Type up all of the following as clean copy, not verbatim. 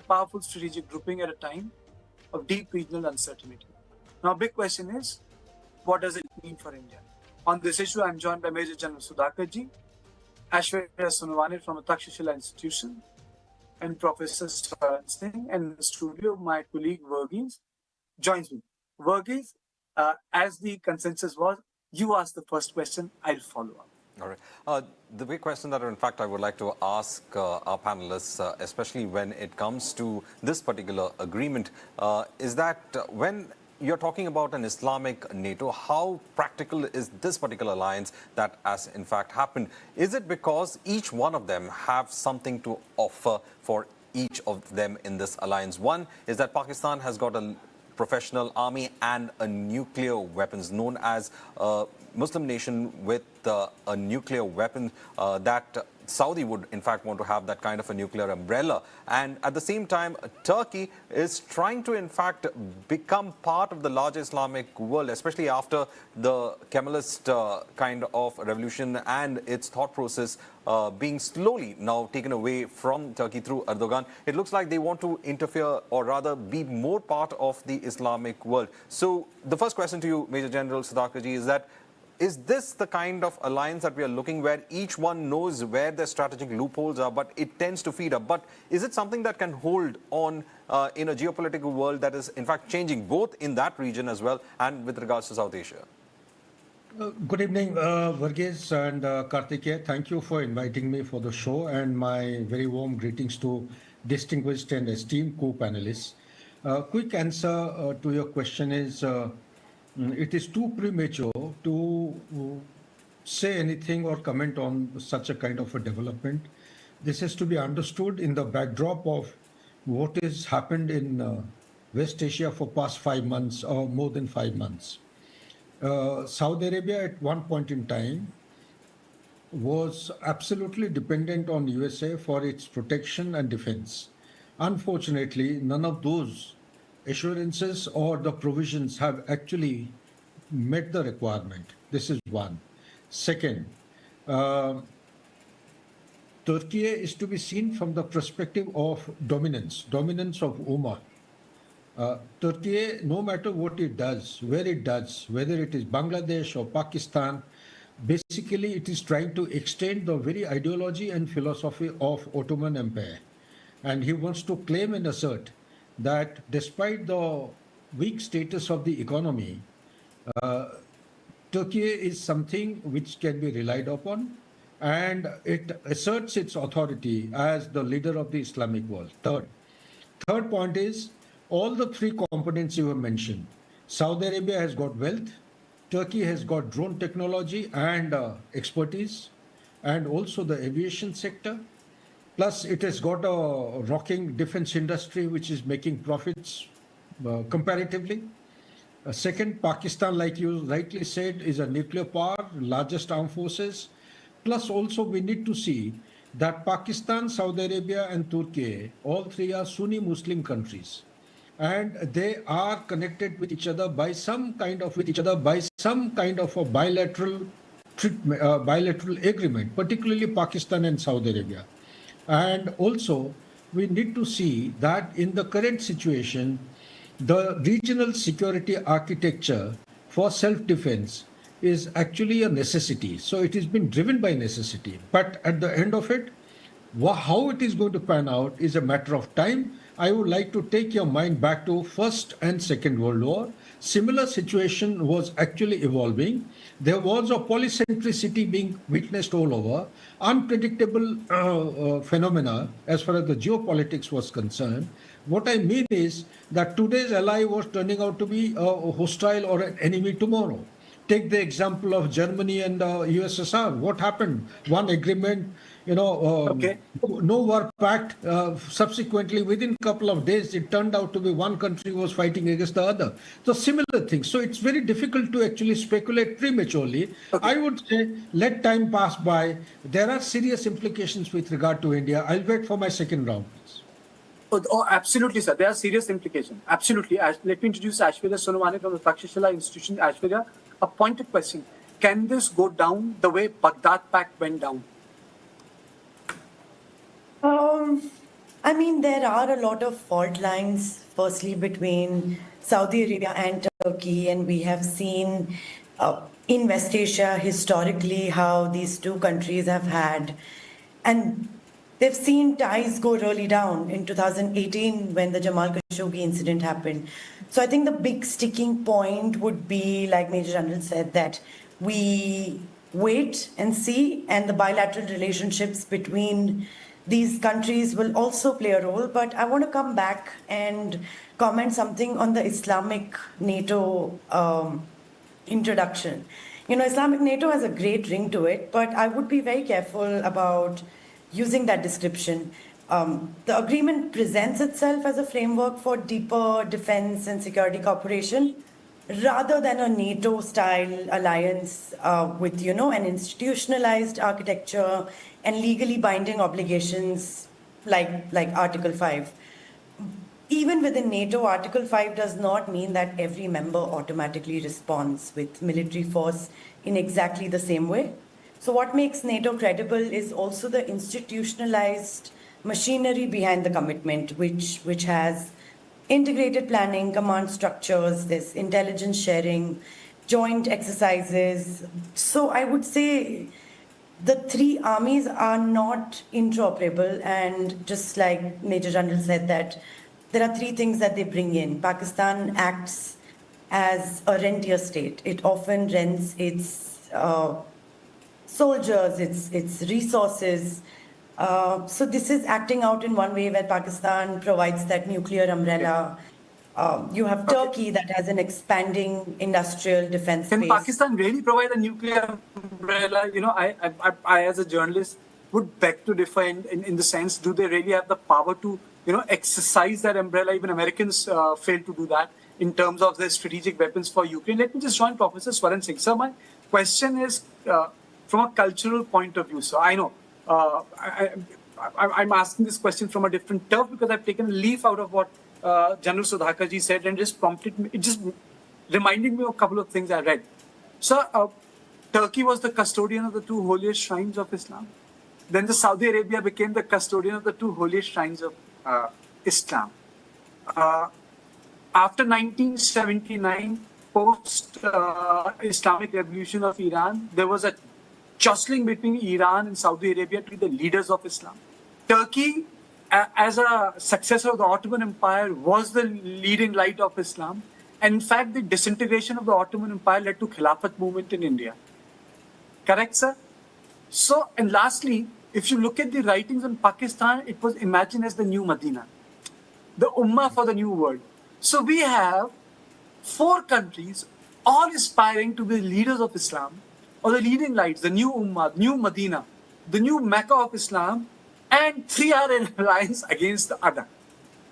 powerful strategic grouping at a time of deep regional uncertainty. Now, big question is, what does it mean for India? On this issue, I'm joined by Major General Sudhakarji, Aishwarya Sonowani from the Takshashila Institution, and Professor Swaran Singh. And in the studio, my colleague Verghese joins me. Verghese, as the consensus was, you ask the first question, I'll follow up. All right. The big question that, in fact, I would like to ask our panelists, especially when it comes to this particular agreement, is that when you're talking about an Islamic NATO, how practical is this particular alliance that has, in fact, happened? Is it because each one of them have something to offer for each of them in this alliance? One is that Pakistan has got a professional army and a nuclear weapons, known as a Muslim nation with a nuclear weapon that Saudi would in fact want to have that kind of a nuclear umbrella. And at the same time, Turkey is trying to in fact become part of the larger Islamic world, especially after the Kemalist kind of revolution and its thought process being slowly now taken away from Turkey through Erdogan. It looks like they want to interfere, or rather be more part of the Islamic world. So the first question to you, Major General Sudhakarji, is that, is this the kind of alliance that we are looking, where each one knows where their strategic loopholes are, but it tends to feed up? But is it something that can hold on in a geopolitical world that is in fact changing both in that region as well and with regards to South Asia? Good evening, Verghese and Kartikeya. Thank you for inviting me for the show, and my very warm greetings to distinguished and esteemed co-panelists. Quick answer to your question is, it is too premature to say anything or comment on such a kind of a development. This is to be understood in the backdrop of what has happened in West Asia for past 5 months or more than 5 months. Saudi Arabia at one point in time was absolutely dependent on USA for its protection and defense. Unfortunately, none of those assurances or the provisions have actually met the requirement. This is one. Second, Turkey is to be seen from the perspective of dominance of Ummah. Turkey, no matter what it does, where it does, whether it is Bangladesh or Pakistan, basically it is trying to extend the very ideology and philosophy of Ottoman Empire. And he wants to claim and assert that despite the weak status of the economy, Turkey is something which can be relied upon, and it asserts its authority as the leader of the Islamic world. Third point is, all the three components you have mentioned. Saudi Arabia has got wealth, Turkey has got drone technology and expertise, and also the aviation sector. Plus, it has got a rocking defense industry which is making profits comparatively. Second, Pakistan, like you rightly said, is a nuclear power, largest armed forces. Plus, also we need to see that Pakistan, Saudi Arabia, and Turkey, all three are Sunni Muslim countries, and they are connected with each other by some kind of a bilateral agreement, particularly Pakistan and Saudi Arabia. And also, we need to see that in the current situation, the regional security architecture for self-defense is actually a necessity. So it has been driven by necessity. But at the end of it, how it is going to pan out is a matter of time. I would like to take your mind back to First and Second World War. Similar situation was actually evolving. There was a polycentricity being witnessed all over, unpredictable phenomena as far as the geopolitics was concerned. What I mean is that today's ally was turning out to be a hostile or an enemy tomorrow. Take the example of Germany and USSR. What happened? One agreement, no war pact. Subsequently, within a couple of days, it turned out to be one country was fighting against the other. So similar things. So it's very difficult to actually speculate prematurely. Okay. I would say let time pass by. There are serious implications with regard to India. I'll wait for my second round, please. Oh, absolutely, sir. There are serious implications. Absolutely. Let me introduce Aishwarya Sonowani from the Takshashila Institution. Aishwarya, a pointed question. Can this go down the way Baghdad Pact went down? I mean, there are a lot of fault lines, firstly, between Saudi Arabia and Turkey, and we have seen in West Asia historically how these two countries have had, and they've seen ties go really down in 2018 when the Jamal Khashoggi incident happened. So I think the big sticking point would be, like Major General said, that we wait and see, and the bilateral relationships between these countries will also play a role. But I want to come back and comment something on the Islamic NATO introduction. You know, Islamic NATO has a great ring to it, but I would be very careful about using that description. The agreement presents itself as a framework for deeper defense and security cooperation rather than a NATO style alliance with, you know, an institutionalized architecture and legally binding obligations like Article 5. Even within NATO, Article 5 does not mean that every member automatically responds with military force in exactly the same way. So, what makes NATO credible is also the institutionalized machinery behind the commitment, which has integrated planning, command structures, this intelligence sharing, joint exercises. So, I would say the three armies are not interoperable, and just like Major General said, that there are three things that they bring in. Pakistan acts as a rentier state. It often rents its soldiers, its resources. So this is acting out in one way where Pakistan provides that nuclear umbrella. You have Turkey that has an expanding industrial defense Can space. Pakistan really provide a nuclear umbrella? You know, I as a journalist would beg to differ in the sense, do they really have the power to, you know, exercise that umbrella? Even Americans fail to do that in terms of their strategic weapons for Ukraine. Let me just join Professor Swaran Singh. So my question is from a cultural point of view. So I know I'm asking this question from a different turf because I've taken a leaf out of what General Sudhakarji said and just prompted me. It just reminded me of a couple of things I read. So Turkey was the custodian of the two holiest shrines of Islam. Then the Saudi Arabia became the custodian of the two holiest shrines of Islam. After 1979, post Islamic Revolution of Iran, there was a jostling between Iran and Saudi Arabia to be the leaders of Islam. Turkey, as a successor of the Ottoman Empire, was the leading light of Islam. And in fact, the disintegration of the Ottoman Empire led to Khilafat movement in India. Correct, sir? So, and lastly, if you look at the writings on Pakistan, it was imagined as the new Medina, the Ummah for the new world. So we have four countries all aspiring to be the leaders of Islam, or the leading lights, the new Ummah, new Medina, the new Mecca of Islam, and three are in alliance against the other.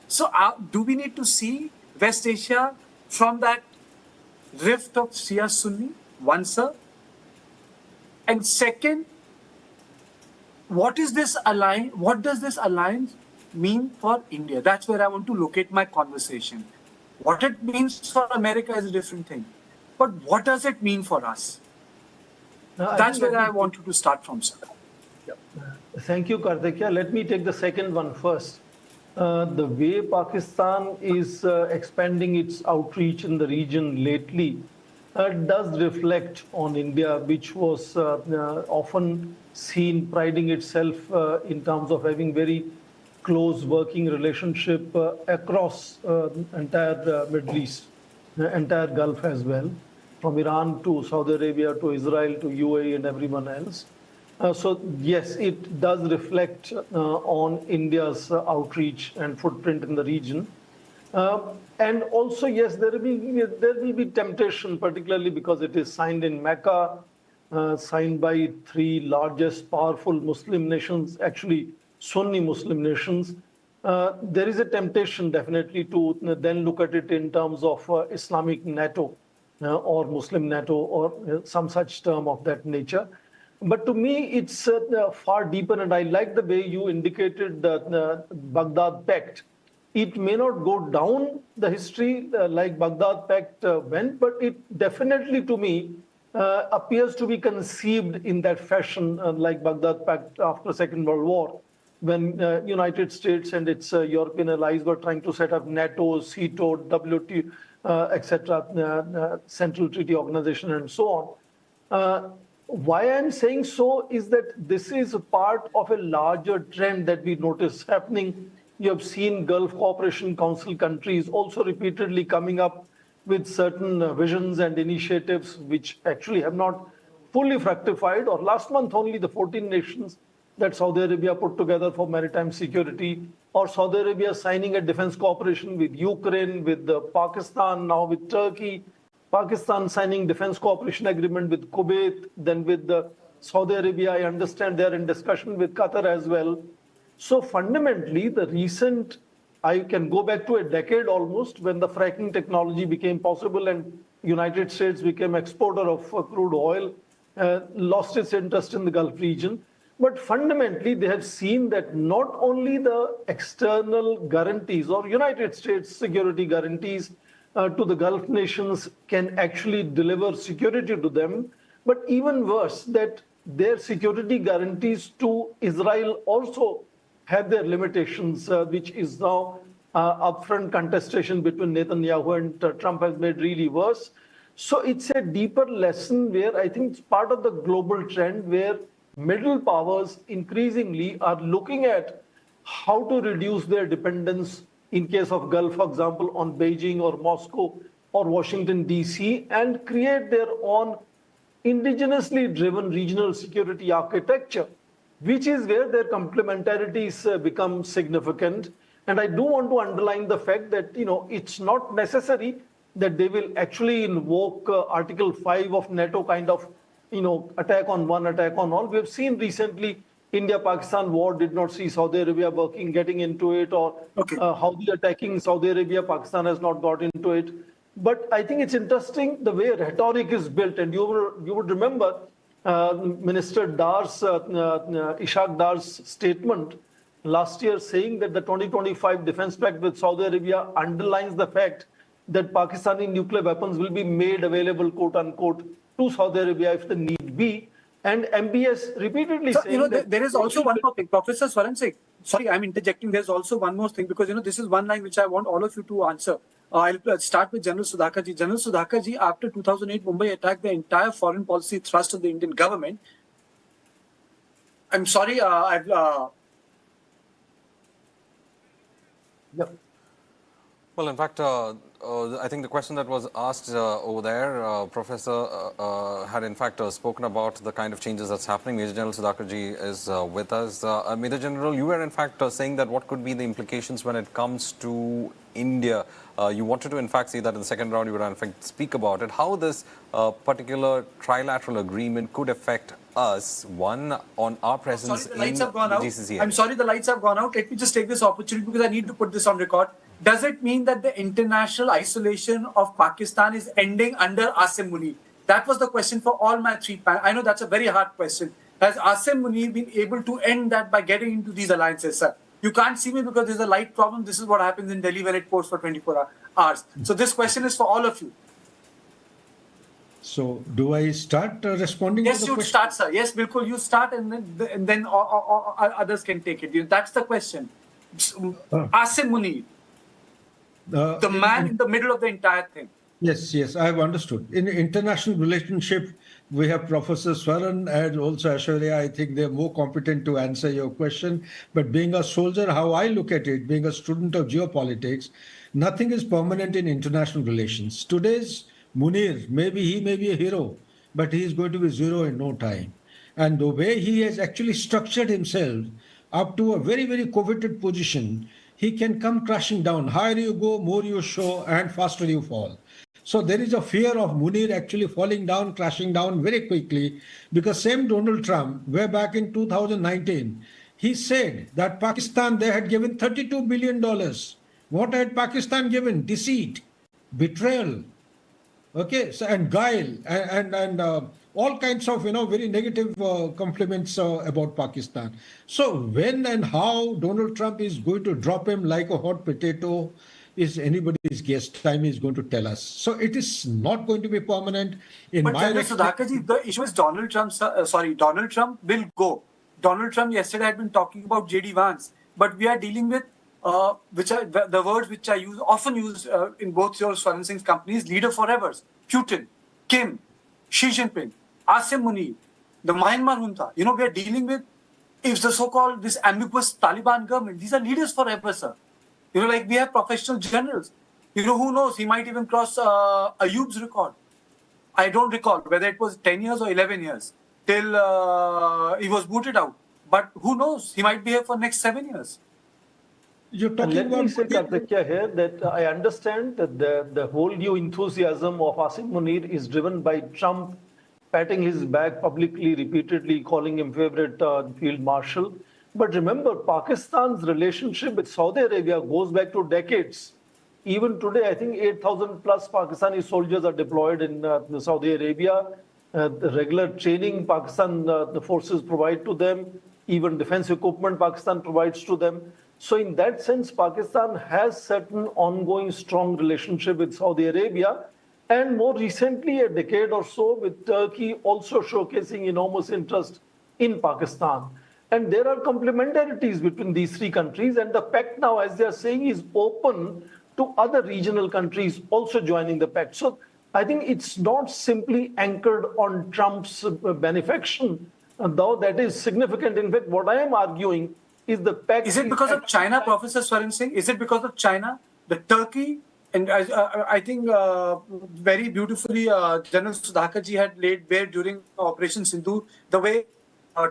So do we need to see West Asia from that rift of Shia Sunni? One, sir. And second, what is this alliance? What does this alliance mean for India? That's where I want to locate my conversation. What it means for America is a different thing. But what does it mean for us? That's where I want you to start from, sir. Thank you, Karthikeya. Let me take the second one first. The way Pakistan is expanding its outreach in the region lately does reflect on India, which was often seen priding itself in terms of having very close working relationship across entire Middle East, the entire Gulf as well, from Iran to Saudi Arabia to Israel to UAE and everyone else. So yes, it does reflect on India's outreach and footprint in the region. And also, yes, there will be temptation, particularly because it is signed in Mecca, signed by three largest powerful Muslim nations, actually Sunni Muslim nations. There is a temptation definitely to then look at it in terms of Islamic NATO or Muslim NATO or some such term of that nature. But to me, it's far deeper, and I like the way you indicated the Baghdad Pact. It may not go down the history like Baghdad Pact went, but it definitely, to me, appears to be conceived in that fashion, like Baghdad Pact after Second World War, when United States and its European allies were trying to set up NATO, CETO, WTO, etc., Central Treaty Organization, and so on. Why I'm saying so is that this is a part of a larger trend that we notice happening. You have seen Gulf Cooperation Council countries also repeatedly coming up with certain visions and initiatives which actually have not fully fructified. Or last month only the 14 nations that Saudi Arabia put together for maritime security, or Saudi Arabia signing a defense cooperation with Ukraine, with Pakistan, now with Turkey, Pakistan signing defense cooperation agreement with Kuwait, then with Saudi Arabia. I understand they're in discussion with Qatar as well. So fundamentally, the recent, I can go back to a decade almost, when the fracking technology became possible and United States became exporter of crude oil, lost its interest in the Gulf region. But fundamentally, they have seen that not only the external guarantees or United States security guarantees to the Gulf nations can actually deliver security to them, but even worse, that their security guarantees to Israel also have their limitations, which is now upfront contestation between Netanyahu and Trump has made really worse. So it's a deeper lesson where I think it's part of the global trend where middle powers increasingly are looking at how to reduce their dependence in case of Gulf, for example, on Beijing or Moscow or Washington, D.C., and create their own indigenously driven regional security architecture, which is where their complementarities become significant. And I do want to underline the fact that, it's not necessary that they will actually invoke Article 5 of NATO kind of, attack on one, attack on all. We have seen recently India-Pakistan war did not see Saudi Arabia getting into it, or how the attacking Saudi Arabia, Pakistan has not got into it. But I think it's interesting the way rhetoric is built. And you would remember Minister Dar's, Ishaq Dar's statement last year saying that the 2025 Defense Pact with Saudi Arabia underlines the fact that Pakistani nuclear weapons will be made available, quote unquote, to Saudi Arabia if the need be. And MBS repeatedly saying that there is also one more thing, Professor Swaransek. Sorry, I'm interjecting. There's also one more thing because this is one line which I want all of you to answer. I'll start with General Sudhakarji. General Sudhakarji, after 2008 Mumbai attack, the entire foreign policy thrust of the Indian government. I'm sorry, Well, in fact, I think the question that was asked over there, Professor had in fact spoken about the kind of changes that's happening. Major General Sudhakarji is with us. Major General, you were in fact saying that what could be the implications when it comes to India. You wanted to in fact say that in the second round you would in fact speak about it. How this particular trilateral agreement could affect us, one, on our presence in GCC. I'm sorry, the lights have gone out. Let me just take this opportunity because I need to put this on record. Does it mean that the international isolation of Pakistan is ending under Asim Munir? That was the question for all my three panels. I know that's a very hard question. Has Asim Munir been able to end that by getting into these alliances, sir? You can't see me because there's a light problem. This is what happens in Delhi when it pours for 24 hours. So this question is for all of you. So do I start responding? Yes, to the you question? start, sir. Yes, Bilkul, you start and then others can take it. That's the question. Asim Munir. The man in the middle of the entire thing. Yes, I have understood. In international relationship, we have Professor Swaran and also Aishwarya. I think they're more competent to answer your question. But being a soldier, how I look at it, being a student of geopolitics, nothing is permanent in international relations. Today's Munir, maybe he may be a hero, but he is going to be zero in no time. And the way he has actually structured himself up to a very, very coveted position, he can come crashing down. Higher you go, more you show, and faster you fall. So there is a fear of Munir actually falling down, crashing down very quickly, because same Donald Trump, way back in 2019, he said that Pakistan, they had given $32 billion. What had Pakistan given? Deceit, betrayal, so, and guile, and all kinds of, very negative compliments about Pakistan. So when and how Donald Trump is going to drop him like a hot potato is anybody's guess. Time is going to tell us. So it is not going to be permanent. But Sudhakarji, the issue is Donald Trump will go. Donald Trump yesterday had been talking about J.D. Vance, but we are dealing with which are the words which are often used in both your Swaran Singh's companies: leader forevers, Putin, Kim, Xi Jinping, Asim Munir, the Myanmar junta. We are dealing with if the so-called this ambiguous Taliban government. These are leaders forever, sir. Like we have professional generals. Who knows? He might even cross Ayub's record. I don't recall whether it was 10 years or 11 years till he was booted out. But who knows? He might be here for next 7 years. You're talking Let about me say, Karthikeya, here that I understand that the whole new enthusiasm of Asim Munir is driven by Trump patting his back publicly, repeatedly calling him favorite field marshal. But remember, Pakistan's relationship with Saudi Arabia goes back to decades. Even today, I think 8,000 plus Pakistani soldiers are deployed in Saudi Arabia. The regular training the forces provide to them, even defense equipment Pakistan provides to them. So in that sense, Pakistan has certain ongoing strong relationship with Saudi Arabia, and more recently, a decade or so, with Turkey also showcasing enormous interest in Pakistan. And there are complementarities between these three countries, and the Pact now, as they are saying, is open to other regional countries also joining the Pact. So I think it's not simply anchored on Trump's benefaction, though that is significant. In fact, what I am arguing is the Pact. Is it because of China, Professor Swaran Singh? Is it because of China, the Turkey? And I think very beautifully General Sudhakarji had laid bare during Operation Sindoor the way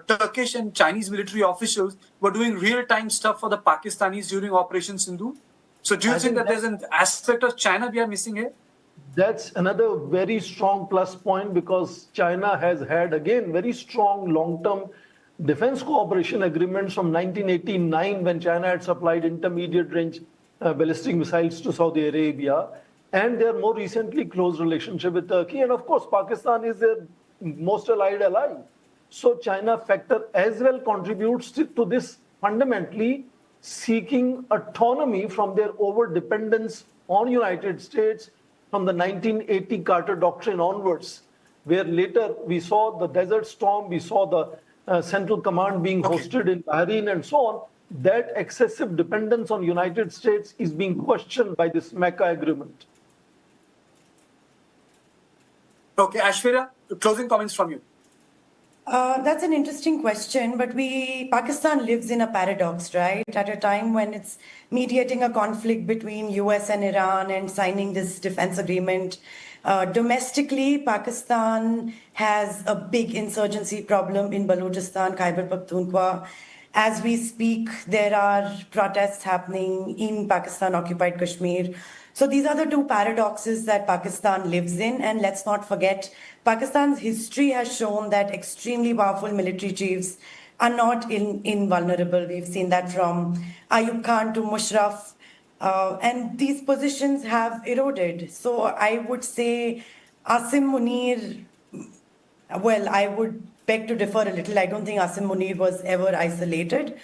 Turkish and Chinese military officials were doing real-time stuff for the Pakistanis during Operation Sindoor. So do you think that there's an aspect of China we are missing here? That's another very strong plus point, because China has had, again, very strong long-term defense cooperation agreements from 1989, when China had supplied intermediate range ballistic missiles to Saudi Arabia, and their more recently close relationship with Turkey. And of course, Pakistan is their most allied ally. So China factor as well contributes to this, fundamentally seeking autonomy from their over-dependence on United States from the 1980 Carter Doctrine onwards, where later we saw the Desert Storm, we saw the Central Command being hosted in Bahrain and so on. That excessive dependence on United States is being questioned by this Mecca agreement. Okay, Ashwira, closing comments from you. That's an interesting question, but Pakistan lives in a paradox, right? At a time when it's mediating a conflict between US and Iran and signing this defense agreement, domestically, Pakistan has a big insurgency problem in Balochistan, Khyber Pakhtunkhwa. As we speak, there are protests happening in Pakistan-occupied Kashmir. So these are the two paradoxes that Pakistan lives in. And let's not forget, Pakistan's history has shown that extremely powerful military chiefs are not invulnerable. We've seen that from Ayub Khan to Musharraf. And these positions have eroded. So I would say Asim Munir, well, I would beg to differ a little. I don't think Asim Munir was ever isolated.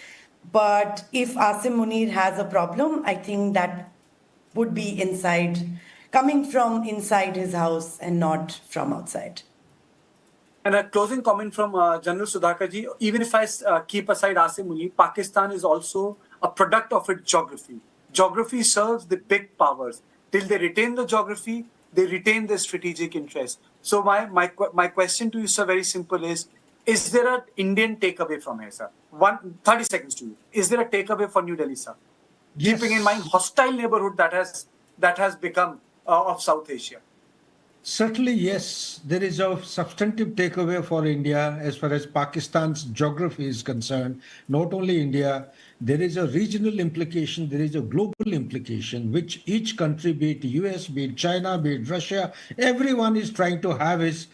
But if Asim Munir has a problem, I think that would be coming from inside his house and not from outside. And a closing comment from General Sudhakarji, even if I keep aside Asim Munir, Pakistan is also a product of its geography. Geography serves the big powers. Till they retain the geography, they retain their strategic interest. So my question to you, sir, very simple is there an Indian takeaway from here, sir? 30 seconds to you. Is there a takeaway for New Delhi, sir? Yes. Keeping in mind hostile neighborhood that has become of South Asia. Certainly, yes. There is a substantive takeaway for India as far as Pakistan's geography is concerned. Not only India, there is a regional implication, there is a global implication, which each country, be it US, be it China, be it Russia, everyone is trying to have his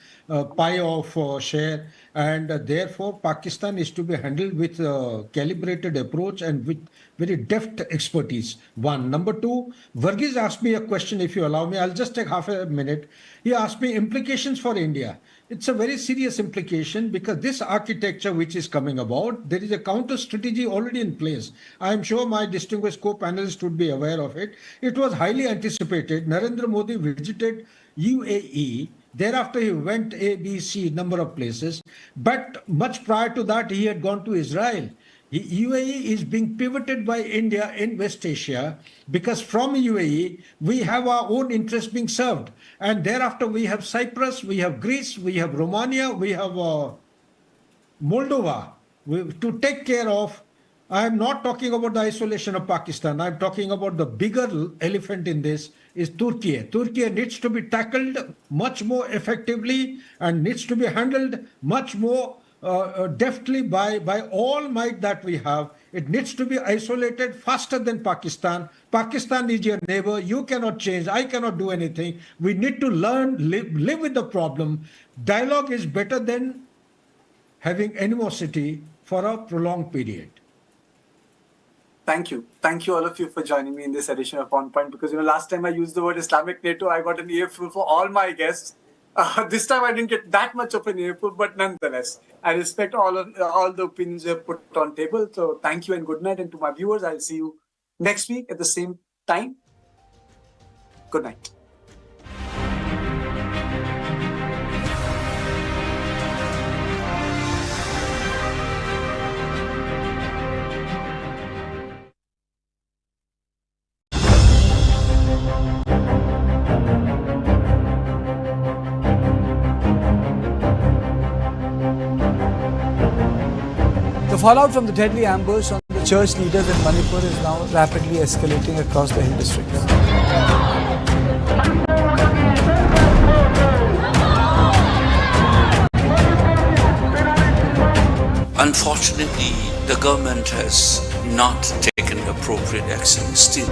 pie of share. And therefore, Pakistan is to be handled with a calibrated approach and with very deft expertise. One. Number two, Varghese asked me a question, if you allow me. I'll just take half a minute. He asked me implications for India. it's a very serious implication because this architecture which is coming about, there is a counter strategy already in place. I am sure my distinguished co-panelists would be aware of it. It was highly anticipated. Narendra Modi visited UAE. Thereafter, he went A, B, C, number of places. But much prior to that, he had gone to Israel. UAE is being pivoted by India in West Asia because from UAE, we have our own interests being served. And thereafter, we have Cyprus, we have Greece, we have Romania, we have Moldova to take care of. I am not talking about the isolation of Pakistan. I'm talking about the bigger elephant in this is Turkey. Turkey needs to be tackled much more effectively and needs to be handled much more deftly by all might that we have. It needs to be isolated faster than Pakistan. Pakistan is your neighbor. You cannot change. I cannot do anything. We need to learn, live with the problem. Dialogue is better than having animosity for a prolonged period. Thank you. Thank you all of you for joining me in this edition of On Point because, last time I used the word Islamic NATO, I got an earful for all my guests. This time I didn't get that much of an earful, but nonetheless, I respect all the opinions you have put on table. So thank you and good night. And to my viewers, I'll see you next week at the same time. Good night. The fallout from the deadly ambush on the church leaders in Manipur is now rapidly escalating across the hill districts. Unfortunately, the government has not taken appropriate action still.